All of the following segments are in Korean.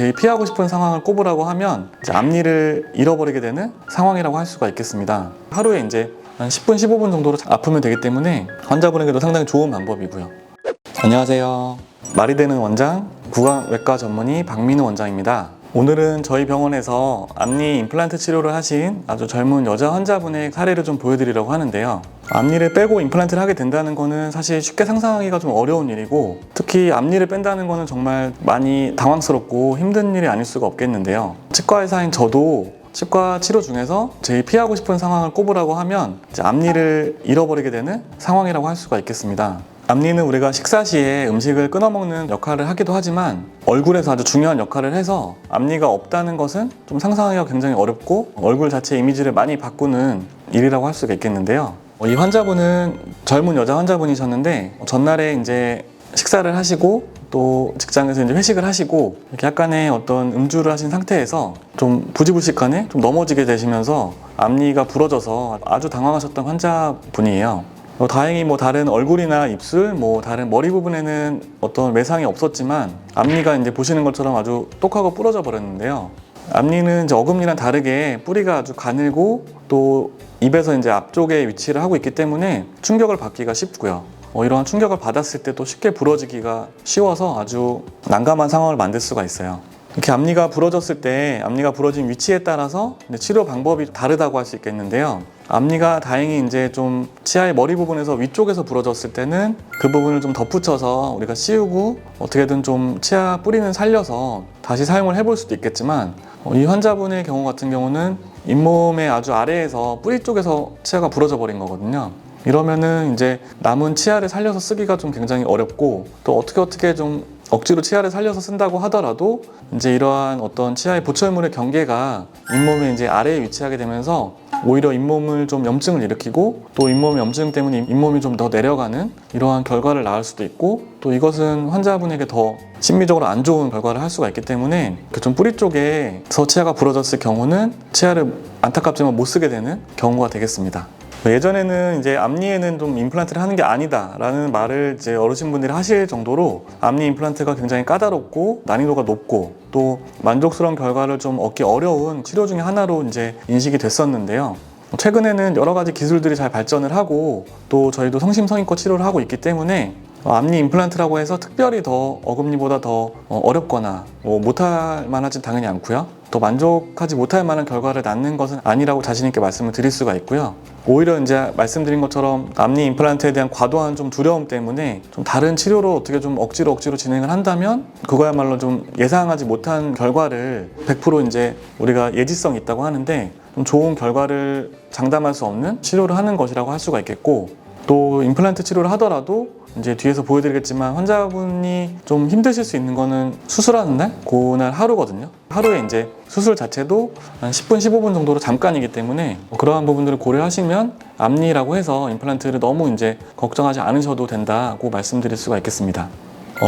제일 피하고 싶은 상황을 꼽으라고 하면 이제 앞니를 잃어버리게 되는 상황이라고 할 수가 있겠습니다. 하루에 이제 한 10분, 15분 정도로 아프면 되기 때문에 환자분에게도 상당히 좋은 방법이고요. 안녕하세요. 말이 되는 원장, 구강외과 전문의 박민우 원장입니다. 오늘은 저희 병원에서 앞니 임플란트 치료를 하신 아주 젊은 여자 환자분의 사례를 좀 보여드리려고 하는데요. 앞니를 빼고 임플란트를 하게 된다는 거는 사실 쉽게 상상하기가 좀 어려운 일이고, 특히 앞니를 뺀다는 거는 정말 많이 당황스럽고 힘든 일이 아닐 수가 없겠는데요. 치과 의사인 저도 치과 치료 중에서 제일 피하고 싶은 상황을 꼽으라고 하면 이제 앞니를 잃어버리게 되는 상황이라고 할 수가 있겠습니다. 앞니는 우리가 식사 시에 음식을 끊어 먹는 역할을 하기도 하지만 얼굴에서 아주 중요한 역할을 해서 앞니가 없다는 것은 좀 상상하기가 굉장히 어렵고 얼굴 자체 이미지를 많이 바꾸는 일이라고 할 수가 있겠는데요. 이 환자분은 젊은 여자 환자분이셨는데 전날에 이제 식사를 하시고 또 직장에서 이제 회식을 하시고 이렇게 약간의 어떤 음주를 하신 상태에서 좀 부지불식간에 좀 넘어지게 되시면서 앞니가 부러져서 아주 당황하셨던 환자분이에요. 다행히 다른 얼굴이나 입술, 다른 머리 부분에는 어떤 외상이 없었지만 앞니가 이제 보시는 것처럼 아주 똑하고 부러져 버렸는데요. 앞니는 이제 어금니랑 다르게 뿌리가 아주 가늘고 또 입에서 이제 앞쪽에 위치를 하고 있기 때문에 충격을 받기가 쉽고요. 이러한 충격을 받았을 때 또 쉽게 부러지기가 쉬워서 아주 난감한 상황을 만들 수가 있어요. 이렇게 앞니가 부러졌을 때 앞니가 부러진 위치에 따라서 치료 방법이 다르다고 할 수 있겠는데요. 앞니가 다행히 이제 좀 치아의 머리 부분에서 위쪽에서 부러졌을 때는 그 부분을 좀 덧붙여서 우리가 씌우고 어떻게든 좀 치아 뿌리는 살려서 다시 사용을 해볼 수도 있겠지만, 이 환자분의 경우 같은 경우는 잇몸의 아주 아래에서 뿌리 쪽에서 치아가 부러져 버린 거거든요. 이러면은 이제 남은 치아를 살려서 쓰기가 좀 굉장히 어렵고, 또 어떻게 좀 억지로 치아를 살려서 쓴다고 하더라도 이제 이러한 어떤 치아의 보철물의 경계가 잇몸의 이제 아래에 위치하게 되면서 오히려 잇몸을 좀 염증을 일으키고, 또 잇몸의 염증 때문에 잇몸이 좀 더 내려가는 이러한 결과를 낳을 수도 있고, 또 이것은 환자분에게 더 심리적으로 안 좋은 결과를 할 수가 있기 때문에 좀 뿌리 쪽에서 치아가 부러졌을 경우는 치아를 안타깝지만 못 쓰게 되는 경우가 되겠습니다. 예전에는 이제 앞니에는 좀 임플란트를 하는 게 아니다 라는 말을 이제 어르신분들이 하실 정도로 앞니 임플란트가 굉장히 까다롭고 난이도가 높고 또 만족스러운 결과를 좀 얻기 어려운 치료 중에 하나로 이제 인식이 됐었는데요. 최근에는 여러 가지 기술들이 잘 발전을 하고 또 저희도 성심성의껏 치료를 하고 있기 때문에 앞니 임플란트라고 해서 특별히 더 어금니보다 더 어렵거나 못할 만하진 당연히 않고요. 또 만족하지 못할 만한 결과를 낳는 것은 아니라고 자신 있게 말씀을 드릴 수가 있고요. 오히려 이제 말씀드린 것처럼 앞니 임플란트에 대한 과도한 좀 두려움 때문에 좀 다른 치료로 어떻게 좀 억지로 진행을 한다면 그거야말로 좀 예상하지 못한 결과를 100% 이제 우리가 예지성이 있다고 하는데 좀 좋은 결과를 장담할 수 없는 치료를 하는 것이라고 할 수가 있겠고, 또 임플란트 치료를 하더라도 이제 뒤에서 보여드리겠지만 환자분이 좀 힘드실 수 있는 거는 수술하는 날, 그날 하루거든요. 하루에 이제 수술 자체도 한 10분, 15분 정도로 잠깐이기 때문에 그러한 부분들을 고려하시면 앞니라고 해서 임플란트를 너무 이제 걱정하지 않으셔도 된다고 말씀드릴 수가 있겠습니다.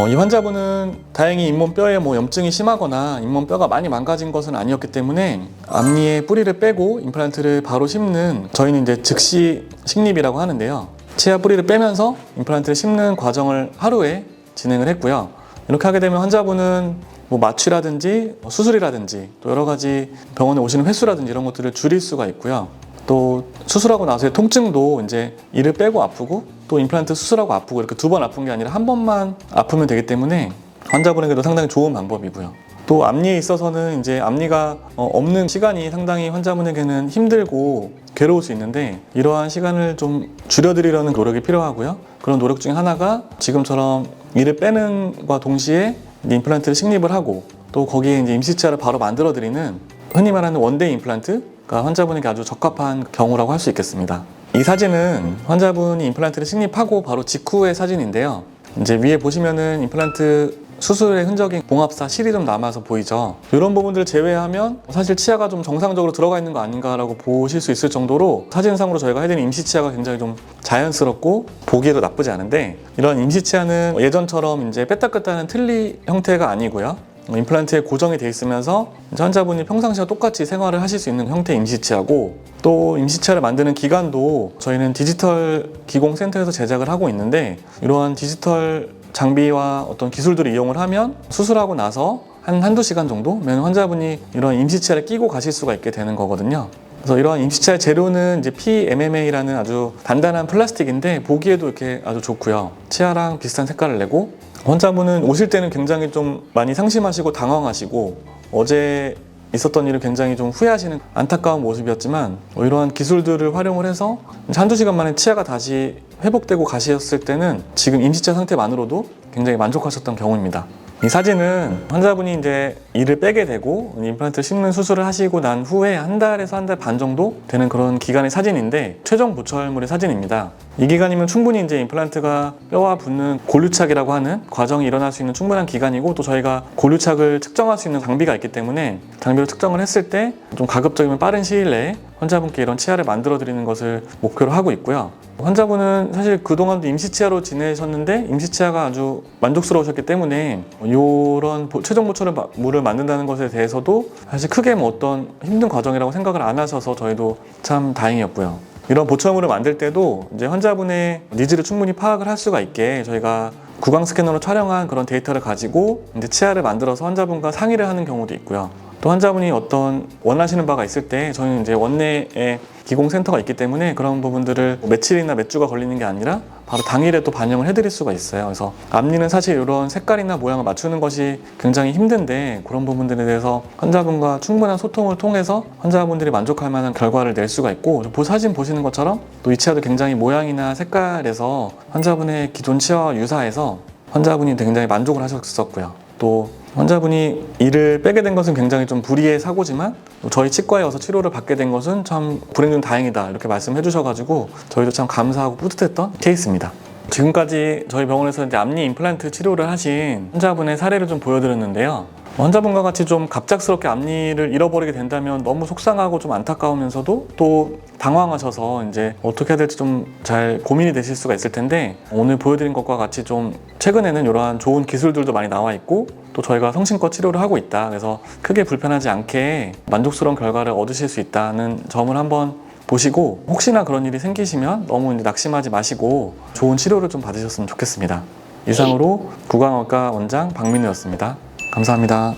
이 환자분은 다행히 잇몸뼈에 염증이 심하거나 잇몸뼈가 많이 망가진 것은 아니었기 때문에 앞니의 뿌리를 빼고 임플란트를 바로 심는, 저희는 이제 즉시 식립이라고 하는데요. 치아 뿌리를 빼면서 임플란트를 심는 과정을 하루에 진행을 했고요. 이렇게 하게 되면 환자분은 마취라든지 수술이라든지 또 여러 가지 병원에 오시는 횟수라든지 이런 것들을 줄일 수가 있고요. 또 수술하고 나서의 통증도 이제 이를 빼고 아프고 또 임플란트 수술하고 아프고 이렇게 두 번 아픈 게 아니라 한 번만 아프면 되기 때문에 환자분에게도 상당히 좋은 방법이고요. 또 앞니에 있어서는 이제 앞니가 없는 시간이 상당히 환자분에게는 힘들고 괴로울 수 있는데 이러한 시간을 좀 줄여드리려는 노력이 필요하고요. 그런 노력 중에 하나가 지금처럼 이를 빼는 것과 동시에 임플란트를 식립을 하고 또 거기에 이제 임시치아를 바로 만들어드리는 흔히 말하는 원데이 임플란트가 환자분에게 아주 적합한 경우라고 할 수 있겠습니다. 이 사진은 환자분이 임플란트를 식립하고 바로 직후의 사진인데요. 이제 위에 보시면은 임플란트 수술의 흔적인 봉합사 실이 좀 남아서 보이죠. 이런 부분들을 제외하면 사실 치아가 좀 정상적으로 들어가 있는 거 아닌가라고 보실 수 있을 정도로 사진상으로 저희가 해드린 임시치아가 굉장히 좀 자연스럽고 보기에도 나쁘지 않은데, 이런 임시치아는 예전처럼 이제 뺐다 꼈다 하는 틀니 형태가 아니고요. 임플란트에 고정이 돼 있으면서 환자분이 평상시와 똑같이 생활을 하실 수 있는 형태의 임시치아고, 또 임시치아를 만드는 기관도 저희는 디지털 기공센터에서 제작을 하고 있는데, 이러한 디지털 장비와 어떤 기술들을 이용을 하면 수술하고 나서 한두 시간 정도면 환자분이 이런 임시치아를 끼고 가실 수가 있게 되는 거거든요. 그래서 이러한 임시치아 재료는 이제 PMMA라는 아주 단단한 플라스틱인데 보기에도 이렇게 아주 좋고요. 치아랑 비슷한 색깔을 내고 환자분은 오실 때는 굉장히 좀 많이 상심하시고 당황하시고 어제 있었던 일을 굉장히 좀 후회하시는 안타까운 모습이었지만 이러한 기술들을 활용을 해서 한두 시간 만에 치아가 다시 회복되고 가셨을 때는 지금 임시치아 상태만으로도 굉장히 만족하셨던 경우입니다. 이 사진은 환자분이 이제 이를 빼게 되고 임플란트 심는 수술을 하시고 난 후에 한 달에서 한 달 반 정도 되는 그런 기간의 사진인데 최종 보철물의 사진입니다. 이 기간이면 충분히 이제 임플란트가 뼈와 붙는 골류착이라고 하는 과정이 일어날 수 있는 충분한 기간이고 또 저희가 골류착을 측정할 수 있는 장비가 있기 때문에 장비로 측정을 했을 때 좀 가급적이면 빠른 시일 내에 환자분께 이런 치아를 만들어 드리는 것을 목표로 하고 있고요. 환자분은 사실 그동안도 임시치아로 지내셨는데 임시치아가 아주 만족스러우셨기 때문에 이런 최종 보철물을 만든다는 것에 대해서도 사실 크게 뭐 어떤 힘든 과정이라고 생각을 안 하셔서 저희도 참 다행이었고요. 이런 보철물을 만들 때도 이제 환자분의 니즈를 충분히 파악을 할 수가 있게 저희가 구강 스캐너로 촬영한 그런 데이터를 가지고 이제 치아를 만들어서 환자분과 상의를 하는 경우도 있고요. 또 환자분이 어떤 원하시는 바가 있을 때 저희는 이제 원내에 기공센터가 있기 때문에 그런 부분들을 며칠이나 몇 주가 걸리는 게 아니라 바로 당일에 또 반영을 해드릴 수가 있어요. 그래서 앞니는 사실 이런 색깔이나 모양을 맞추는 것이 굉장히 힘든데 그런 부분들에 대해서 환자분과 충분한 소통을 통해서 환자분들이 만족할 만한 결과를 낼 수가 있고 사진 보시는 것처럼 또 이 치아도 굉장히 모양이나 색깔에서 환자분의 기존 치아와 유사해서 환자분이 굉장히 만족을 하셨었고요. 또 환자분이 이를 빼게 된 것은 굉장히 좀 불의의 사고지만 저희 치과에 와서 치료를 받게 된 것은 참 불행 중 다행이다 이렇게 말씀해 주셔가지고 저희도 참 감사하고 뿌듯했던 케이스입니다. 지금까지 저희 병원에서 이제 앞니 임플란트 치료를 하신 환자분의 사례를 좀 보여드렸는데요. 환자분과 같이 좀 갑작스럽게 앞니를 잃어버리게 된다면 너무 속상하고 좀 안타까우면서도 또 당황하셔서 이제 어떻게 해야 될지 좀 잘 고민이 되실 수가 있을 텐데 오늘 보여드린 것과 같이 좀 최근에는 이러한 좋은 기술들도 많이 나와 있고 또 저희가 성심껏 치료를 하고 있다. 그래서 크게 불편하지 않게 만족스러운 결과를 얻으실 수 있다는 점을 한번 보시고 혹시나 그런 일이 생기시면 너무 이제 낙심하지 마시고 좋은 치료를 좀 받으셨으면 좋겠습니다. 이상으로 구강외과 원장 박민우였습니다. 감사합니다.